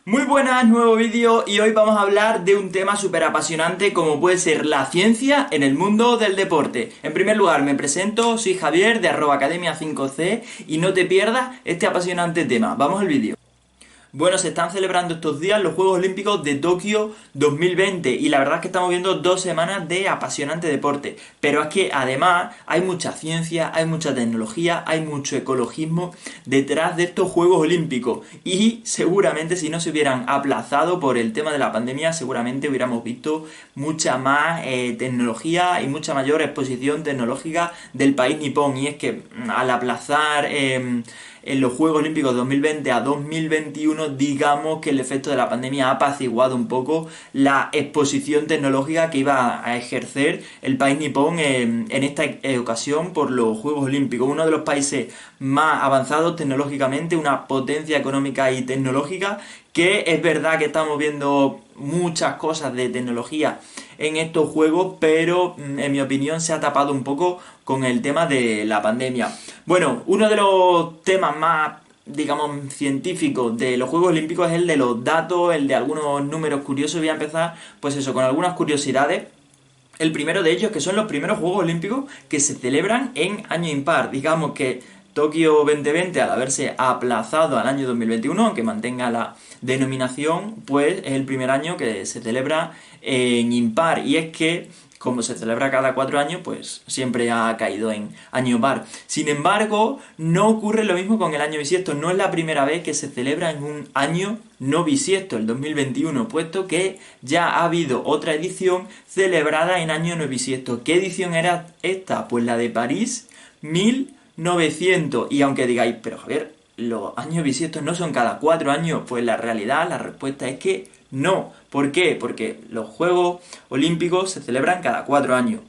Muy buenas, nuevo vídeo y hoy vamos a hablar de un tema súper apasionante como puede ser la ciencia en el mundo del deporte. En primer lugar me presento, soy Javier de @academia5c y no te pierdas este apasionante tema. Vamos al vídeo. Bueno, se están celebrando estos días los Juegos Olímpicos de Tokio 2020 y la verdad es que estamos viendo 2 semanas de apasionante deporte. Pero es que además hay mucha ciencia, hay mucha tecnología, hay mucho ecologismo detrás de estos Juegos Olímpicos. Y seguramente si no se hubieran aplazado por el tema de la pandemia, seguramente hubiéramos visto mucha más tecnología y mucha mayor exposición tecnológica del país nipón. Y es que al aplazar en los Juegos Olímpicos de 2020 a 2021, digamos que el efecto de la pandemia ha apaciguado un poco la exposición tecnológica que iba a ejercer el país nipón en esta ocasión por los Juegos Olímpicos. Uno de los países más avanzados tecnológicamente, una potencia económica y tecnológica, que es verdad que estamos viendo muchas cosas de tecnología en estos juegos, pero en mi opinión se ha tapado un poco con el tema de la pandemia. Bueno, uno de los temas más, digamos, científicos de los Juegos Olímpicos es el de los datos, el de algunos números curiosos. Voy a empezar, pues eso, con algunas curiosidades. El primero de ellos, que son los primeros Juegos Olímpicos que se celebran en año impar. Digamos que Tokio 2020, al haberse aplazado al año 2021, aunque mantenga la denominación, pues es el primer año que se celebra en impar. Y es que, como se celebra cada 4 años, pues siempre ha caído en año par. Sin embargo, no ocurre lo mismo con el año bisiesto. No es la primera vez que se celebra en un año no bisiesto, el 2021, puesto que ya ha habido otra edición celebrada en año no bisiesto. ¿Qué edición era esta? Pues la de París 1900. Y aunque digáis, pero Javier, los años bisiestos no son cada 4 años, pues la realidad, la respuesta es que no. ¿Por qué? Porque los Juegos Olímpicos se celebran cada 4 años.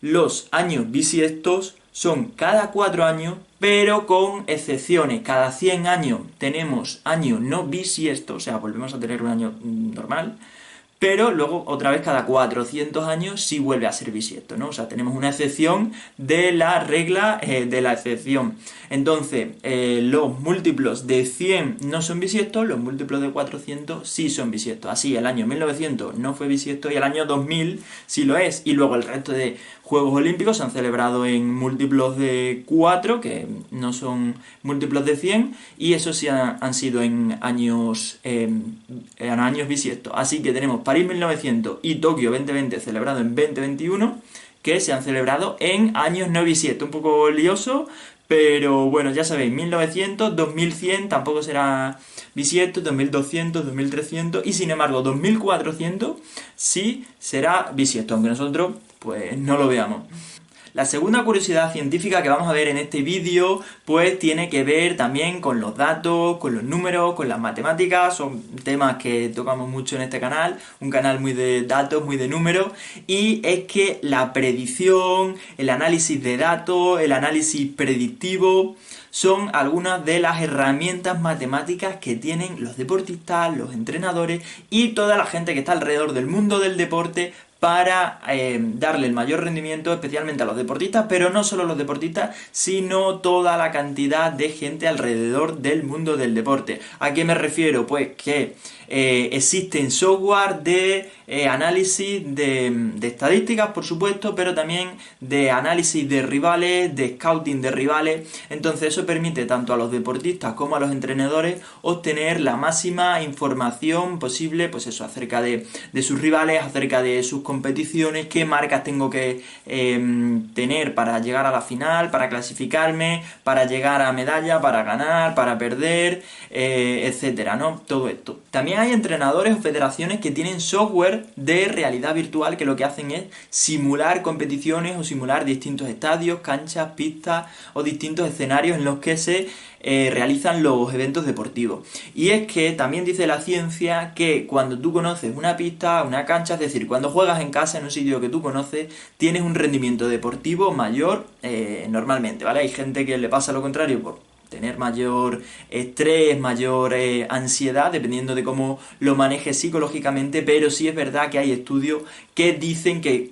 Los años bisiestos son cada 4 años, pero con excepciones. Cada 100 años tenemos año no bisiesto, o sea, volvemos a tener un año normal, pero luego otra vez cada 400 años sí vuelve a ser bisiesto, ¿no? O sea, tenemos una excepción de la regla de la excepción. Entonces, los múltiplos de 100 no son bisiestos, los múltiplos de 400 sí son bisiestos. Así, el año 1900 no fue bisiesto y el año 2000 sí lo es. Y luego el resto de Juegos Olímpicos se han celebrado en múltiplos de 4, que no son múltiplos de 100, y eso sí han sido en años bisiestos. Así que tenemos París 1900 y Tokio 2020 celebrado en 2021, que se han celebrado en años no bisiesto. Un poco lioso, pero bueno, ya sabéis, 1900, 2100 tampoco será bisiesto, 2200, 2300 y sin embargo 2400 sí será bisiesto, aunque nosotros pues no lo veamos. La segunda curiosidad científica que vamos a ver en este vídeo pues tiene que ver también con los datos, con los números, con las matemáticas. Son temas que tocamos mucho en este canal, un canal muy de datos, muy de números, y es que la predicción, el análisis de datos, el análisis predictivo son algunas de las herramientas matemáticas que tienen los deportistas, los entrenadores y toda la gente que está alrededor del mundo del deporte para darle el mayor rendimiento especialmente a los deportistas, pero no solo los deportistas, sino toda la cantidad de gente alrededor del mundo del deporte. ¿A qué me refiero? Pues que existen software de análisis de estadísticas, por supuesto, pero también de análisis de rivales, de scouting de rivales. Entonces eso permite tanto a los deportistas como a los entrenadores obtener la máxima información posible, pues eso, acerca de sus rivales, acerca de sus competiciones, qué marcas tengo que tener para llegar a la final, para clasificarme, para llegar a medalla, para ganar, para perder, etcétera, ¿no? Todo esto. También hay entrenadores o federaciones que tienen software de realidad virtual que lo que hacen es simular competiciones o simular distintos estadios, canchas, pistas o distintos escenarios en los que se realizan los eventos deportivos. Y es que también dice la ciencia que cuando tú conoces una pista, una cancha, es decir, cuando juegas en casa en un sitio que tú conoces, tienes un rendimiento deportivo mayor normalmente, ¿vale? Hay gente que le pasa lo contrario por tener mayor estrés, mayor ansiedad, dependiendo de cómo lo manejes psicológicamente, pero sí es verdad que hay estudios que dicen que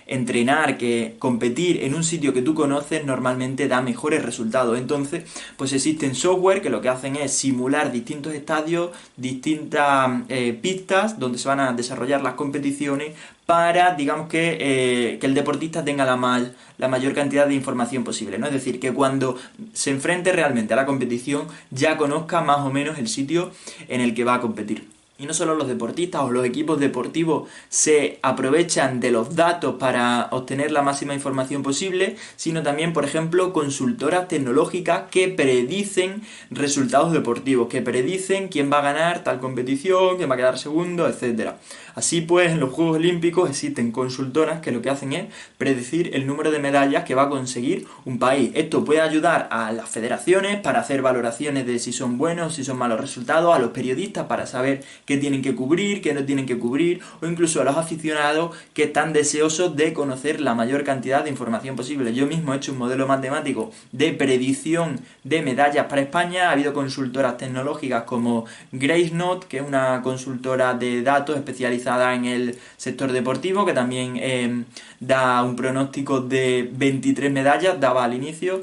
entrenar, que competir en un sitio que tú conoces normalmente da mejores resultados. Entonces, pues existen software que lo que hacen es simular distintos estadios, distintas pistas donde se van a desarrollar las competiciones para, digamos que el deportista tenga la mayor cantidad de información posible, ¿no? Es decir, que cuando se enfrente realmente a la competición ya conozca más o menos el sitio en el que va a competir. Y no solo los deportistas o los equipos deportivos se aprovechan de los datos para obtener la máxima información posible, sino también, por ejemplo, consultoras tecnológicas que predicen resultados deportivos, que predicen quién va a ganar tal competición, quién va a quedar segundo, etcétera. Así pues, en los Juegos Olímpicos existen consultoras que lo que hacen es predecir el número de medallas que va a conseguir un país. Esto puede ayudar a las federaciones para hacer valoraciones de si son buenos, si son malos resultados, a los periodistas para saber qué tienen que cubrir, qué no tienen que cubrir, o incluso a los aficionados que están deseosos de conocer la mayor cantidad de información posible. Yo mismo he hecho un modelo matemático de predicción de medallas para España. Ha habido consultoras tecnológicas como GraceNote, que es una consultora de datos especializada en el sector deportivo, que también da un pronóstico de 23 medallas, daba al inicio,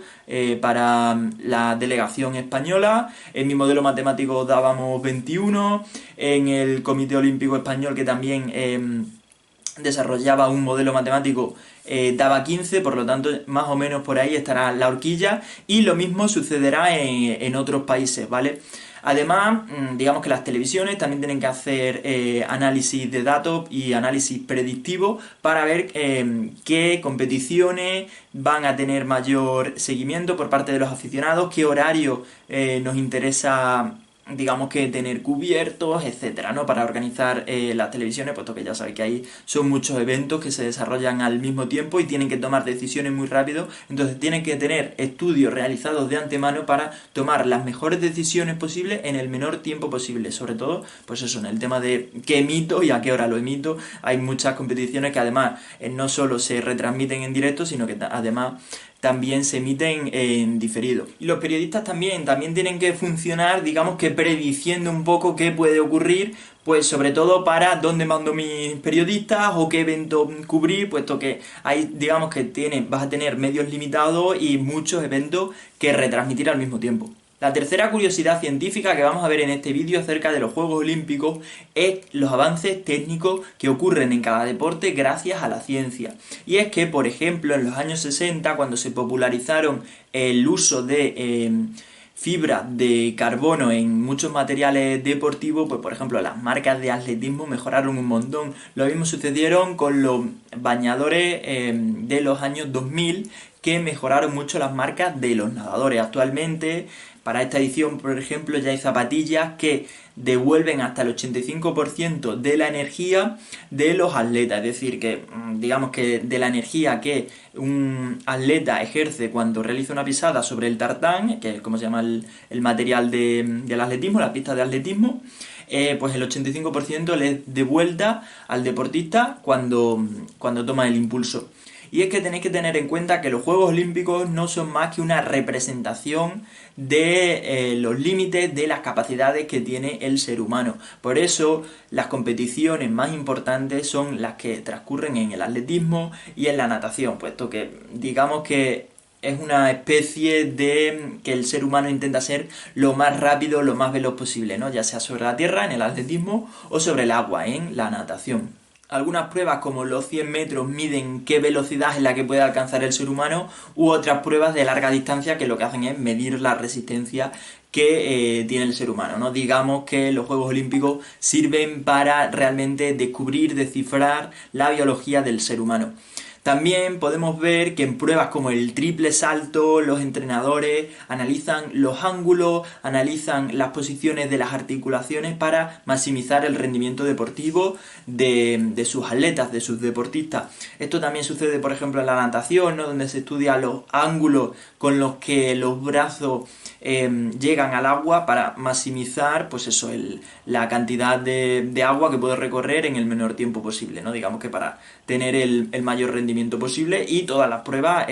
para la delegación española. En mi modelo matemático dábamos 21, en el Comité Olímpico Español, que también desarrollaba un modelo matemático, daba 15, por lo tanto más o menos por ahí estará la horquilla, y lo mismo sucederá en otros países, ¿vale? Además, digamos que las televisiones también tienen que hacer análisis de datos y análisis predictivo para ver qué competiciones van a tener mayor seguimiento por parte de los aficionados, qué horario nos interesa, digamos que tener cubiertos, etcétera, ¿no? Para organizar las televisiones, puesto que ya sabéis que ahí son muchos eventos que se desarrollan al mismo tiempo y tienen que tomar decisiones muy rápido, entonces tienen que tener estudios realizados de antemano para tomar las mejores decisiones posibles en el menor tiempo posible. Sobre todo, pues eso, en el tema de qué emito y a qué hora lo emito. Hay muchas competiciones que además no solo se retransmiten en directo, sino que además también se emiten en diferido. Y los periodistas también tienen que funcionar, digamos que prediciendo un poco qué puede ocurrir, pues sobre todo para dónde mando mis periodistas o qué evento cubrir, puesto que ahí digamos que vas a tener medios limitados y muchos eventos que retransmitir al mismo tiempo. La tercera curiosidad científica que vamos a ver en este vídeo acerca de los Juegos Olímpicos es los avances técnicos que ocurren en cada deporte gracias a la ciencia. Y es que, por ejemplo, en los años 60, cuando se popularizaron el uso de fibra de carbono en muchos materiales deportivos, pues por ejemplo las marcas de atletismo mejoraron un montón. Lo mismo sucedieron con los bañadores de los años 2000, que mejoraron mucho las marcas de los nadadores. Actualmente, para esta edición, por ejemplo, ya hay zapatillas que devuelven hasta el 85% de la energía de los atletas. Es decir, que digamos que de la energía que un atleta ejerce cuando realiza una pisada sobre el tartán, que es como se llama el material del atletismo, la pista de atletismo, pues el 85% le devuelta al deportista cuando toma el impulso. Y es que tenéis que tener en cuenta que los Juegos Olímpicos no son más que una representación de los límites de las capacidades que tiene el ser humano. Por eso las competiciones más importantes son las que transcurren en el atletismo y en la natación, puesto que digamos que es una especie de que el ser humano intenta ser lo más rápido, lo más veloz posible, ¿no? Ya sea sobre la tierra, en el atletismo, o sobre el agua, en la natación. Algunas pruebas, como los 100 metros, miden qué velocidad es la que puede alcanzar el ser humano, u otras pruebas de larga distancia que lo que hacen es medir la resistencia que tiene el ser humano, ¿no? Digamos que los Juegos Olímpicos sirven para realmente descubrir, descifrar la biología del ser humano. También podemos ver que en pruebas como el triple salto, los entrenadores analizan los ángulos, analizan las posiciones de las articulaciones para maximizar el rendimiento deportivo de sus atletas, de sus deportistas. Esto también sucede, por ejemplo, en la natación, ¿no? Donde se estudia los ángulos con los que los brazos llegan al agua para maximizar, pues eso, la cantidad de agua que puede recorrer en el menor tiempo posible, ¿no? Digamos que para tener el mayor rendimiento. rendimiento posible y todas las pruebas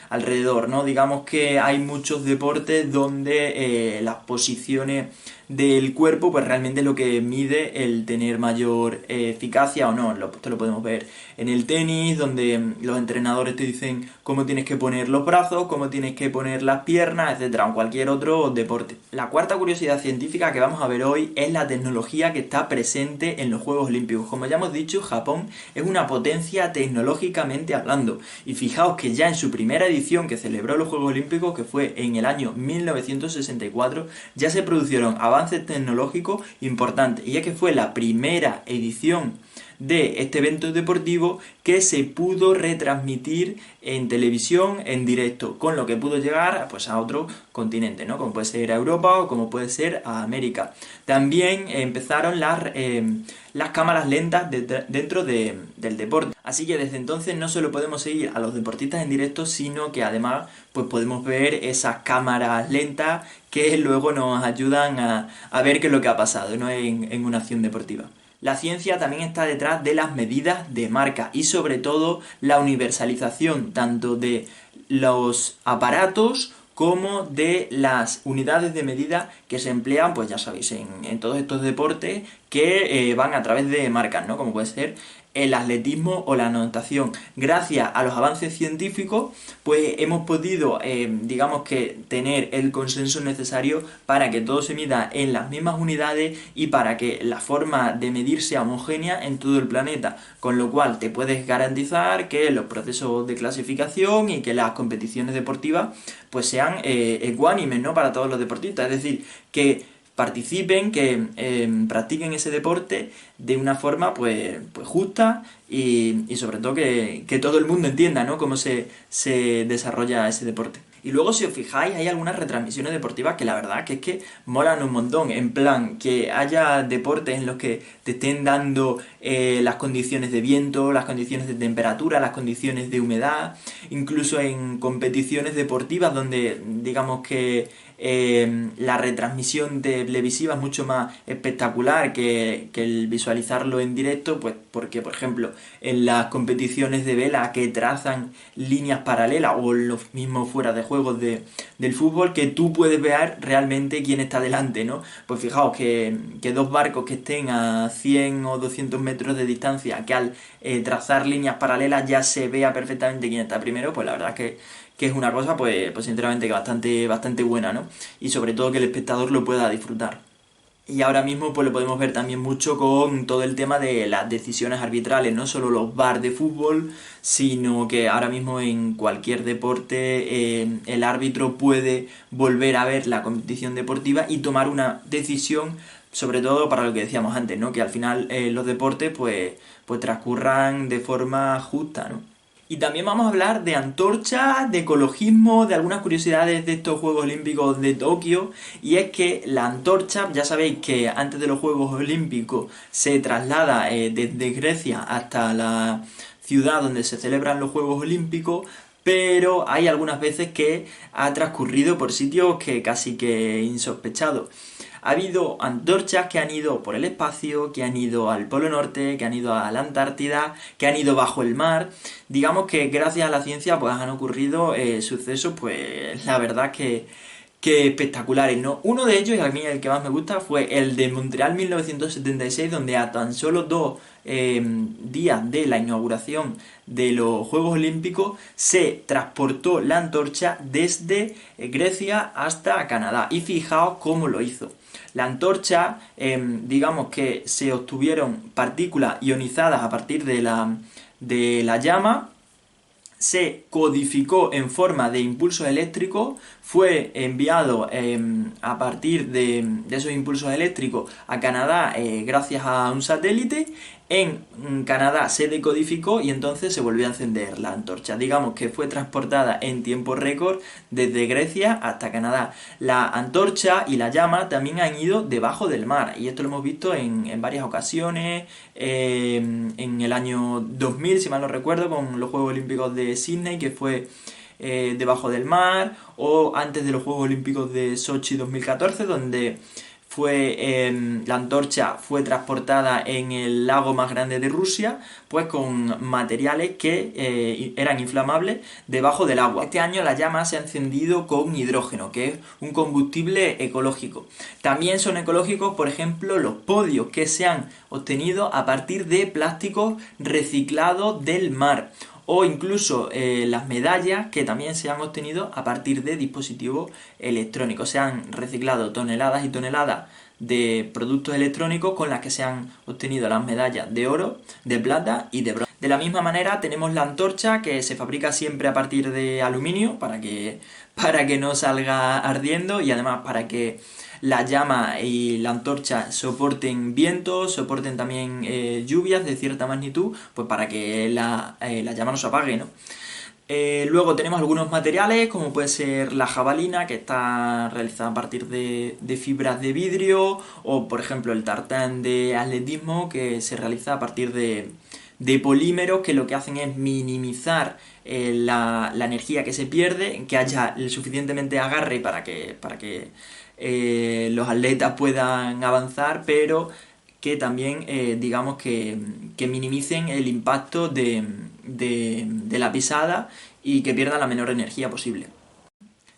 alrededor, ¿no? Digamos que hay muchos deportes donde las posiciones del cuerpo pues realmente es lo que mide el tener mayor eficacia o no. Esto lo podemos ver en el tenis, donde los entrenadores te dicen cómo tienes que poner los brazos, cómo tienes que poner las piernas, etcétera, o en cualquier otro deporte. La cuarta curiosidad científica que vamos a ver hoy es la tecnología que está presente en los Juegos Olímpicos. Como ya hemos dicho, Japón es una potencia tecnológicamente hablando. Y fijaos que ya en su primera edición que celebró los Juegos Olímpicos, que fue en el año 1964, ya se produjeron avances tecnológicos importantes. Y ya que fue la primera edición de este evento deportivo que se pudo retransmitir en televisión en directo, con lo que pudo llegar pues a otro continente, ¿no? Como puede ser a Europa o como puede ser a América. También empezaron las cámaras lentas dentro del deporte. Así que desde entonces no solo podemos seguir a los deportistas en directo, sino que además pues podemos ver esas cámaras lentas que luego nos ayudan a ver qué es lo que ha pasado, ¿no? en una acción deportiva. La ciencia también está detrás de las medidas de marca y sobre todo la universalización tanto de los aparatos como de las unidades de medida que se emplean, pues ya sabéis, en todos estos deportes que van a través de marcas, ¿no? Como puede ser el atletismo o la natación. Gracias a los avances científicos, pues hemos podido, digamos que, tener el consenso necesario para que todo se mida en las mismas unidades y para que la forma de medir sea homogénea en todo el planeta, con lo cual te puedes garantizar que los procesos de clasificación y que las competiciones deportivas pues sean ecuánimes, ¿no? Para todos los deportistas, es decir, que participen, que practiquen ese deporte de una forma pues justa y sobre todo que todo el mundo entienda, ¿no? Cómo se desarrolla ese deporte. Y luego, si os fijáis, hay algunas retransmisiones deportivas que la verdad que es que molan un montón. En plan, que haya deportes en los que te estén dando las condiciones de viento, las condiciones de temperatura, las condiciones de humedad, incluso en competiciones deportivas donde digamos que la retransmisión televisiva es mucho más espectacular que el visualizarlo en directo, pues porque, por ejemplo, en las competiciones de vela que trazan líneas paralelas o los mismos fuera de juegos del fútbol, que tú puedes ver realmente quién está delante, ¿no? Pues fijaos que dos barcos que estén a 100 o 200 metros de distancia, que al trazar líneas paralelas ya se vea perfectamente quién está primero, pues la verdad es que es una cosa pues sinceramente que bastante buena, ¿no? Y sobre todo que el espectador lo pueda disfrutar. Y ahora mismo pues lo podemos ver también mucho con todo el tema de las decisiones arbitrales, no solo los VAR de fútbol, sino que ahora mismo en cualquier deporte el árbitro puede volver a ver la competición deportiva y tomar una decisión, sobre todo para lo que decíamos antes, ¿no? Que al final los deportes pues transcurran de forma justa, ¿no? Y también vamos a hablar de antorchas, de ecologismo, de algunas curiosidades de estos Juegos Olímpicos de Tokio. Y es que la antorcha, ya sabéis que antes de los Juegos Olímpicos se traslada desde Grecia hasta la ciudad donde se celebran los Juegos Olímpicos, pero hay algunas veces que ha transcurrido por sitios que casi que insospechados. Ha habido antorchas que han ido por el espacio, que han ido al Polo Norte, que han ido a la Antártida, que han ido bajo el mar. Digamos que gracias a la ciencia pues han ocurrido sucesos, pues la verdad que espectaculares, ¿no? Uno de ellos, y a mí el que más me gusta, fue el de Montreal 1976, donde a tan solo 2 días de la inauguración de los Juegos Olímpicos se transportó la antorcha desde Grecia hasta Canadá. Y fijaos cómo lo hizo. La antorcha, digamos que se obtuvieron partículas ionizadas a partir de la llama, se codificó en forma de impulsos eléctricos, fue enviado a partir de esos impulsos eléctricos a Canadá gracias a un satélite. En Canadá se decodificó y entonces se volvió a encender la antorcha. Digamos que fue transportada en tiempo récord desde Grecia hasta Canadá. La antorcha y la llama también han ido debajo del mar y esto lo hemos visto en varias ocasiones. En el año 2000, si mal no recuerdo, con los Juegos Olímpicos de Sydney, que fue debajo del mar, o antes de los Juegos Olímpicos de Sochi 2014, donde la antorcha fue transportada en el lago más grande de Rusia, pues con materiales que eran inflamables debajo del agua. Este año la llama se ha encendido con hidrógeno, que es un combustible ecológico. También son ecológicos, por ejemplo, los podios que se han obtenido a partir de plásticos reciclados del mar, o incluso las medallas que también se han obtenido a partir de dispositivos electrónicos. Se han reciclado toneladas y toneladas de productos electrónicos con las que se han obtenido las medallas de oro, de plata y de bronce. De la misma manera tenemos la antorcha, que se fabrica siempre a partir de aluminio para que no salga ardiendo, y además para que la llama y la antorcha soporten vientos, soporten también lluvias de cierta magnitud, pues para que la llama no se apague, ¿no? Luego tenemos algunos materiales, como puede ser la jabalina, que está realizada a partir de fibras de vidrio, o por ejemplo el tartán de atletismo, que se realiza a partir de polímeros, que lo que hacen es minimizar la energía que se pierde, que haya el suficientemente agarre para que los atletas puedan avanzar, pero que también digamos que minimicen el impacto de la pisada y que pierdan la menor energía posible.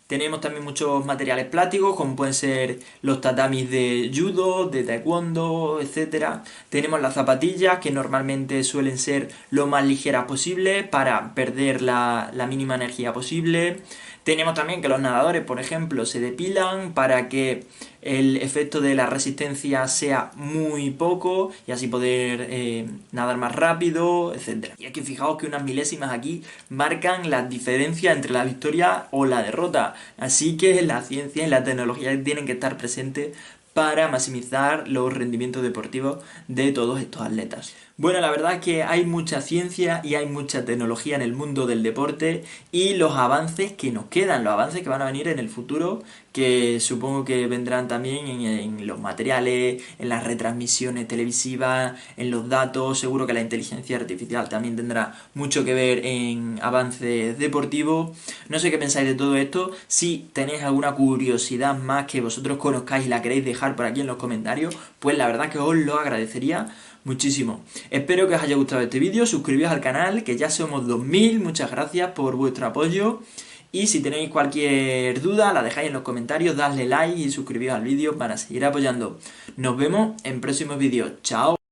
Tenemos también muchos materiales plásticos, como pueden ser los tatamis de judo, de taekwondo, etc. Tenemos las zapatillas, que normalmente suelen ser lo más ligeras posible para perder la mínima energía posible. Tenemos también que los nadadores, por ejemplo, se depilan para que el efecto de la resistencia sea muy poco y así poder nadar más rápido, etc. Y aquí fijaos que unas milésimas aquí marcan la diferencia entre la victoria o la derrota. Así que la ciencia y la tecnología tienen que estar presentes para maximizar los rendimientos deportivos de todos estos atletas. Bueno, la verdad es que hay mucha ciencia y hay mucha tecnología en el mundo del deporte, y los avances que nos quedan, los avances que van a venir en el futuro, que supongo que vendrán también en los materiales, en las retransmisiones televisivas, en los datos. Seguro que la inteligencia artificial también tendrá mucho que ver en avances deportivos. No sé qué pensáis de todo esto. Si tenéis alguna curiosidad más que vosotros conozcáis y la queréis dejar por aquí en los comentarios, pues la verdad que os lo agradecería muchísimo. Espero que os haya gustado este vídeo, suscribíos al canal, que ya somos 2000, muchas gracias por vuestro apoyo, y si tenéis cualquier duda la dejáis en los comentarios, dadle like y suscribíos al vídeo para seguir apoyando. Nos vemos en próximos vídeos, chao.